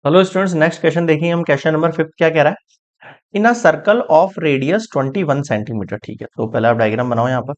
Hello students, next question देखेंगे हम। Question number 5 क्या कह रहा है? In a circle of radius 21 centimetre. ठीक है, तो पहले आप डायग्राम बनाओ यहाँ पर।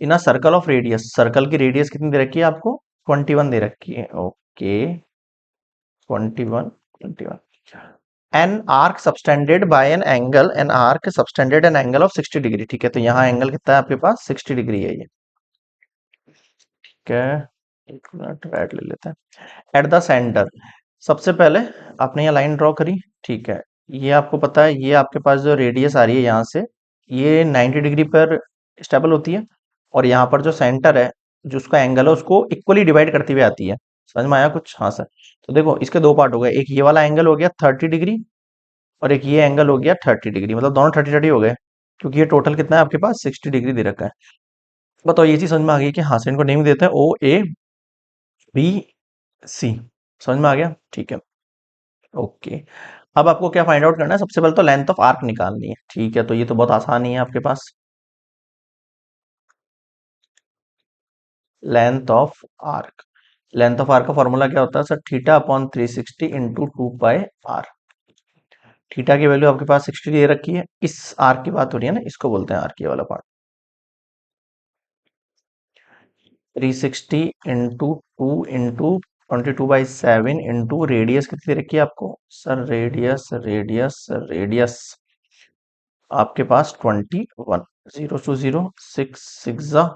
In a circle of radius, circle की रेडियस कितनी दे रखी है आपको? 21 दे रखी है। Okay, 21, 21। An arc subtended by an angle, an arc subtended an angle of 60 degree. ठीक है, तो यहाँ एंगल कितना है आपके पास? 60 डिग्री है ये। ठीक है, एक मिनट राइट ले लेते हैं। एट द सेंटर, सबसे पहले आपने यहाँ लाइन ड्रॉ करी। ठीक है, ये आपको पता है, ये आपके पास जो रेडियस आ रही है यहाँ से, ये 90 डिग्री पर स्टेबल होती है। और यहाँ पर जो सेंटर है, जो उसका एंगल है, उसको इक्वली डिवाइड करती हुई आती है। समझ में आया कुछ? हाँ सर। तो देखो, इसके दो पार्ट हो गए। एक ये वाला एंगल हो गया 30 डिग्री, और एक ये एंगल हो गया 30 डिग्री। मतलब दोनों 30-30 हो गए, क्योंकि ये टोटल कितना है आपके पास? 60 डिग्री दे रखा है। बताओ, ये चीज समझ में आ गई कि हाँ सर, इनको नेम देते हैं ओ ए बी सी। समझ में आ गया? ठीक है, ओके। अब आपको क्या फाइंड आउट करना है? सबसे पहले तो लेंथ ऑफ आर्क निकालनी है। ठीक है, तो ये तो बहुत आसान ही है आपके पास। Length of arc, length of arc का फॉर्मूला क्या होता है sir? Theta upon 360 into 2 pi r. Theta की वैल्यू आपके पास 60 दे रखी है। इस आर्क की बात हो रही है ना, इसको बोलते हैं आर्क, ये वाला part. 360 into 2 into 22/7 into radius कितनी दे रखी है आपको सर? रेडियस रेडियस रेडियस आपके पास 21। 0 2 0, 6 6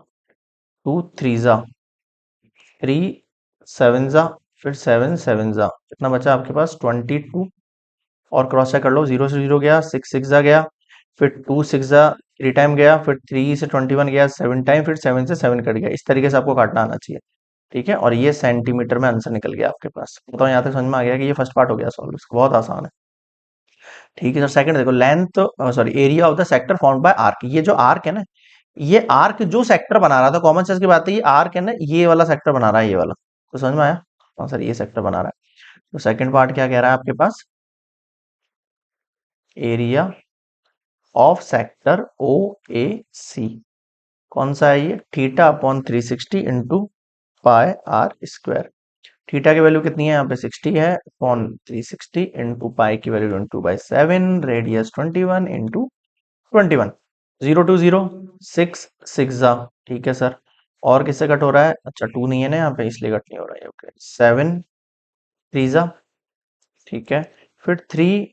टू 3 3 7 फिर 7 7 कितना बचा आपके पास? 22। और क्रॉस चेक कर लो, 0 से 0 गया, 6 6 गया, फिर 2 6 3 टाइम गया, फिर 3 से 21 गया 7 टाइम, फिर 7 से 7 कट गया। इस तरीके से आपको काटना आना चाहिए। ठीक है, और ये सेंटीमीटर में आंसर निकल गया आपके पास। बताओ, यहाँ तक समझ में आ गया कि ये फर्स्ट पार्ट हो गया सॉल्व? बहुत आसान है। ठीक है सर, सेकंड देखो, length sorry area of the sector formed by arc. ये जो आर्क है ना, ये आर्क जो सेक्टर बना रहा था, कॉमन सेंस की बात है, ये आर्क है ना, ये वाला सेक्टर बना रहा है, ये वाला। तो समझ में आया? हाँ सर, ये सेक्टर बना रहा है। तो सेकंड पार्ट क्या कह रहा है आपके पास? Area of sector O A C कौन सा है ये? Theta upon 360 into pi r square. Theta की वैल्यू कितनी है यहाँ पे? 60 है, अपॉन 360 इंटू पाई की वैल्यू 22/7, रेडियस 21 इंटू 21। 0 2 0, 6 6। ठीक है सर। और किससे कट हो रहा है? अच्छा, 2 नहीं है ना यहाँ पे, इसलिए कट नहीं हो रहा है। ओके, 7 3 ठीक है। फिर 3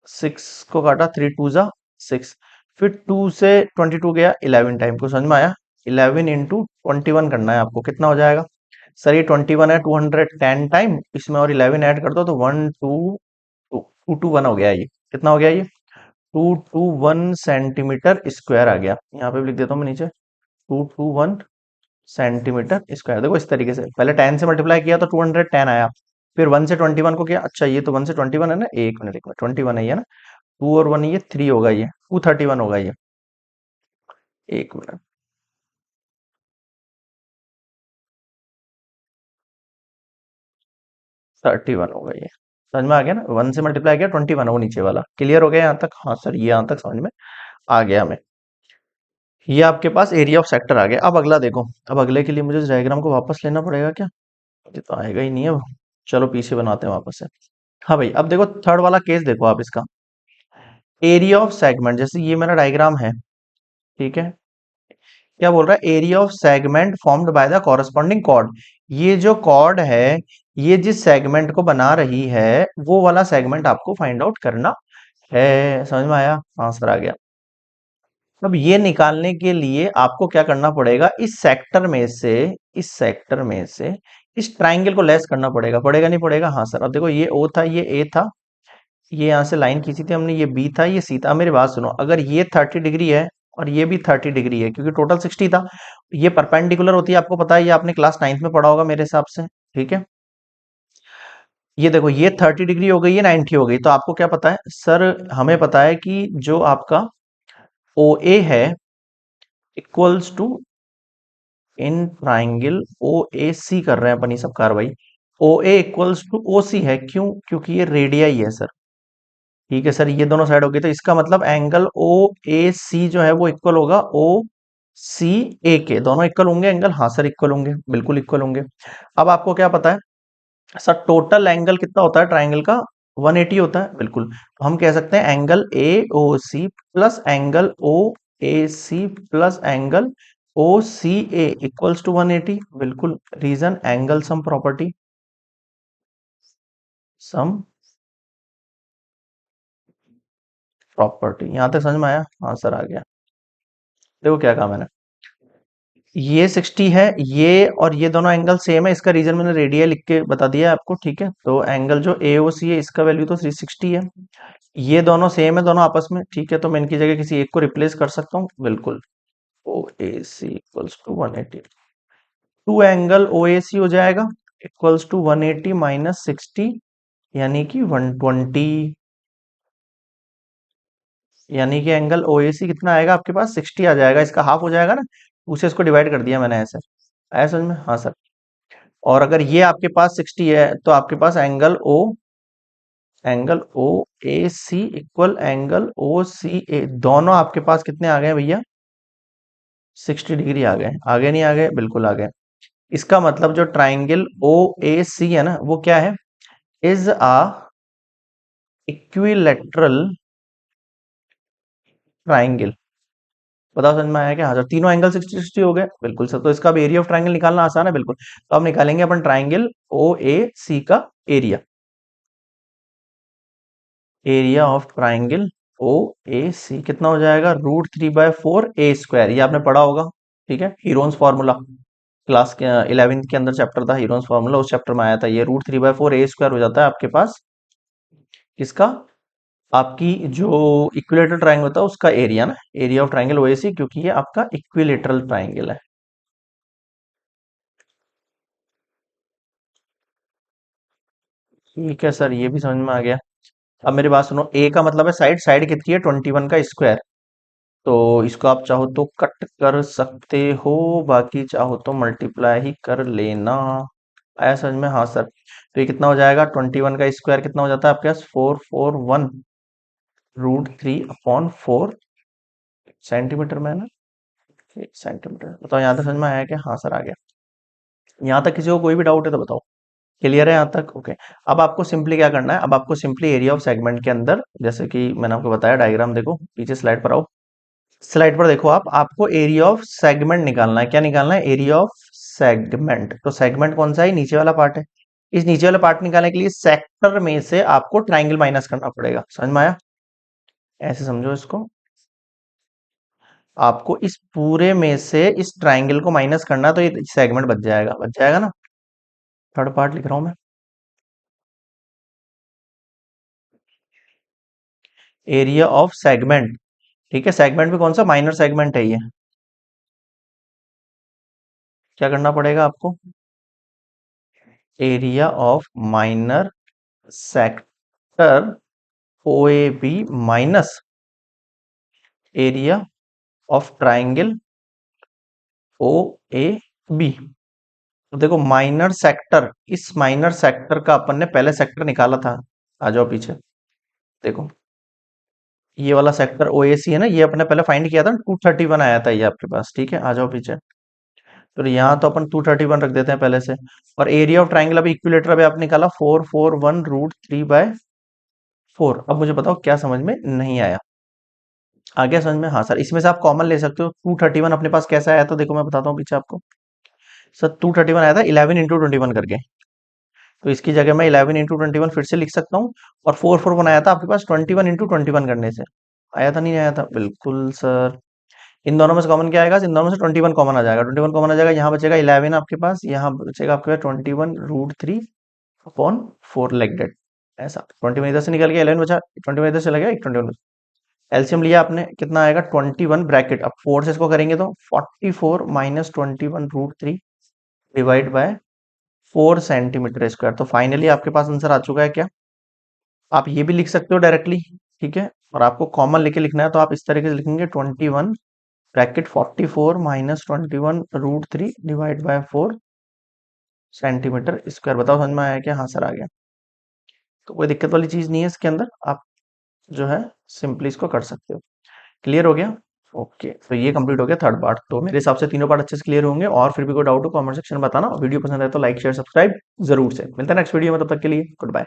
6 को काटा, 3 2 6। फिर 2 से 22 गया 11 टाइम को। समझ में आया? 11 इंटू 21 करना है आपको। कितना हो जाएगा सर? ये 21 है, 210 टाइम, इसमें और 11 ऐड कर दो तो 1 2 2 2 1 हो गया ये। कितना हो गया ये? 221 सेंटीमीटर स्क्वायर आ गया। यहाँ पे भी लिख देता हूँ मैं नीचे, 221 सेंटीमीटर स्क्वायर। देखो, इस तरीके से पहले 10 से मल्टीप्लाई किया तो 210 आया, फिर 1 से 21 को किया। अच्छा, ये तो 1 से 21 है ना, एक मिनट 21 है ये ना, 2 और 1 ये 3 होगा, ये 231 होगा ये। एक मिनट, 31 होगा ये। समझ में आ गया ना? 1 से मल्टीप्लाई किया, 21 है वो नीचे वाला। क्लियर हो गया यहाँ तक? हाँ सर, ये यहाँ तक समझ में आ गया हमें। ये आपके पास एरिया ऑफ सेक्टर आ गया। अब अगला देखो, अब अगले के लिए मुझे इस डायग्राम को वापस लेना पड़ेगा क्या? ये तो आएगा ही नहीं है वो। चलो पीछे बनाते हैं वापस से। हाँ भाई, अब देखो थर्ड वाला केस देखो आप इसका। एरिया ऑफ सेगमेंट, जैसे ये मेरा डायग्राम है। ठीक है, क्या बोल रहा है? Area of segment formed by the corresponding chord. ये जो कॉर्ड है, ये जिस सेगमेंट को बना रही है, वो वाला सेगमेंट आपको फाइंड आउट करना है। समझ में आया? आंसर आ गया। अब ये निकालने के लिए आपको क्या करना पड़ेगा? इस सेक्टर में से, इस सेक्टर में से इस ट्राइंगल को लेस करना पड़ेगा। पड़ेगा नहीं पड़ेगा? हाँ सर। अब देखो, ये ओ था, ये ए था, ये यहां से लाइन खींची थी हमने, ये बी था, ये सी था। मेरी बात सुनो, अगर ये 30 डिग्री है और ये भी 30 डिग्री है, क्योंकि टोटल 60 था, ये परपेंडिकुलर होती है। आपको पता है, ये आपने क्लास 9th में पढ़ा होगा मेरे हिसाब से। ठीक है, ये देखो, ये 30 डिग्री हो गई, ये 90 हो गई। तो आपको क्या पता है सर? हमें पता है कि जो आपका ओ ए है equals to, in triangle O A C कर रहे हैं अपन ये सब कार्रवाई, ओ ए इक्वल्स टू ओ सी है। क्यों? क्योंकि ये रेडियाई है सर। ठीक है सर, ये दोनों साइड हो गई, तो इसका मतलब एंगल ओ ए सी जो है वो इक्वल होगा ओ सी ए के। दोनों इक्वल होंगे एंगल? हाँ सर, इक्वल होंगे, बिल्कुल इक्वल होंगे। अब आपको क्या पता है? सर टोटल एंगल कितना होता है ट्राइंगल का? 180 होता है, बिल्कुल। तो हम कह सकते हैं angle A O C plus angle O A C plus angle O C A equals to 180, बिल्कुल। Reason angle sum property, sum property. यहां तक समझ में आया? हाँ सर, आ गया। देखो क्या कहा मैंने, ये 60 है, ये और ये दोनों एंगल सेम है, इसका रीजन मैंने रेडियन लिख के बता दिया है आपको, ठीक है। तो एंगल जो ए ओ सी है इसका वैल्यू तो 360 है। ये दोनों सेम है दोनों आपस में, ठीक है। तो मैं इनकी जगह किसी एक को रिप्लेस कर सकता हूँ, बिल्कुल। O A C equals to 180, two angle O A C हो जाएगा इक्वल्स टू 180 माइनस 60, यानी कि 120। यानी कि एंगल ओ ए सी कितना आएगा आपके पास? 60 आ जाएगा, इसका हाफ हो जाएगा ना, उसे इसको डिवाइड कर दिया मैंने ऐसे। आया समझ में? हाँ सर। और अगर ये आपके पास 60 है तो आपके पास angle O A C equal angle O C ए, दोनों आपके पास कितने आ गए भैया? 60 डिग्री आ गए। आगे नहीं आ गए? बिल्कुल आ गए। इसका मतलब जो ट्राइंगल ओ ए सी है ना, वो क्या है? Is a equilateral triangle. बताओ समझ में आया क्या? हाँ सर, तीनों एंगल 60 60 हो गए, बिल्कुल सर। तो इसका अब एरिया ऑफ ट्राइंगल निकालना आसान है, बिल्कुल। तो अब निकालेंगे अपन ट्राइंगल ओ ए सी का एरिया। Area of triangle O A C कितना हो जाएगा? √3/4 a²। ये आपने पढ़ा होगा, ठीक है। हीरोन्स फार्मूला क्लास के 11th के अंदर चैप्टर था हीरोन्स फार्मूला, उस चैप्टर में आया था ये। √3/4 a² हो जाता है आपके पास किसका? आपकी जो इक्विलेटरल ट्राइंगल होता है उसका एरिया ना, area of triangle O A सी, क्योंकि ये आपका इक्विलेटरल ट्राइंगल है। ठीक है सर, ये भी समझ में आ गया। अब मेरी बात सुनो, ए का मतलब है साइड, साइड कितनी है? 21 का स्क्वायर। तो इसको आप चाहो तो कट कर सकते हो, बाकी चाहो तो मल्टीप्लाई ही कर लेना। आया समझ में? हाँ सर। तो ये कितना हो जाएगा? 21 का स्क्वायर कितना हो जाता है आपके पास? 441 √3/4 सेंटीमीटर में है ना, सेंटीमीटर। बताओ यहाँ तक समझ में आया क्या? हाँ सर, आ गया। यहाँ तक किसी को कोई भी डाउट है तो बताओ। क्लियर है यहाँ तक? ओके। अब आपको सिंपली क्या करना है, अब आपको सिंपली एरिया ऑफ सेगमेंट के अंदर, जैसे कि मैंने आपको बताया, डायग्राम देखो पीछे स्लाइड पर आओ। स्लाइड पर देखो आप, आपको एरिया ऑफ सेगमेंट निकालना है। क्या निकालना है? Area of segment. तो सेगमेंट कौन सा है? नीचे वाला पार्ट है। इस नीचे वाले पार्ट निकालने के लिए सेक्टर में से आपको ट्राइंगल माइनस करना पड़ेगा। समझ में आया? ऐसे समझो इसको, आपको इस पूरे में से इस ट्राइंगल को माइनस करना है, तो ये सेगमेंट बच जाएगा ना। थर्ड पार्ट लिख रहा हूं मैं, एरिया ऑफ सेगमेंट। ठीक है, सेगमेंट में कौन सा? माइनर सेगमेंट है ये। क्या करना पड़ेगा आपको? Area of minor sector O A B minus area of triangle O A B. तो देखो माइनर सेक्टर, इस माइनर सेक्टर का अपन ने पहले सेक्टर निकाला था। आ जाओ पीछे, देखो ये वाला सेक्टर ओ ए सी है ना, ये अपने पहले फाइंड किया था, 231 आया था ये आपके पास, ठीक है। आ जाओ पीछे। तो यहाँ तो अपन 231 रख देते हैं पहले से। और एरिया ऑफ ट्राइंगल अभी इक्विलेटर अभी आपने निकाला 441 √3/4। अब मुझे बताओ क्या समझ में नहीं आया? आ गया समझ में? हाँ सर, इसमें से आप कॉमन ले सकते हो। 231 अपने पास कैसा आया था देखो, मैं बताता हूँ पीछे आपको। सर 231 आया था 11 × 21 करके। तो इसकी जगह मैं 11 × 21 फिर से लिख सकता हूँ। और 441 आया था आपके पास 21 × 21 करने से। आया था नहीं आया था? बिल्कुल सर। इन दोनों में से कॉमन क्या आएगा? इन दोनों में से 21 कॉमन आ जाएगा, 21 कॉमन आ जाएगा। यहाँ बचेगा 11 आपके पास, यहाँ बचेगा आपके पास 21 √3/4 लाइक दैट। ऐसा 21 इधर से निकल गया, 11 बचा, 21 इधर से चला गया, 21। एलसीएम लिया आपने, कितना आएगा? 21 ब्रैकेट, अब 4 से इसको करेंगे तो 44 minus 21 √3 divide by 4 centimetre square. तो फाइनली आपके पास आंसर आ चुका है क्या? आप ये भी लिख सकते हो डायरेक्टली, ठीक है। और आपको कॉमन लेके लिखना है तो आप इस तरीके से लिखेंगे 21 bracket 44 minus 21 √3 divide by 4 centimetre square. बताओ समझ में आया क्या? हाँ सर, आ गया। तो कोई दिक्कत वाली चीज नहीं है इसके अंदर, आप जो है सिंपली इसको कर सकते हो। क्लियर हो गया? ओके, तो ये कंप्लीट हो गया थर्ड पार्ट। तो मेरे हिसाब से तीनों पार्ट अच्छे से क्लियर होंगे, और फिर भी कोई डाउट हो कमेंट सेक्शन में बताना। वीडियो पसंद है तो लाइक शेयर सब्सक्राइब जरूर से। मिलता है नेक्स्ट वीडियो में, तब तक के लिए गुड बाय।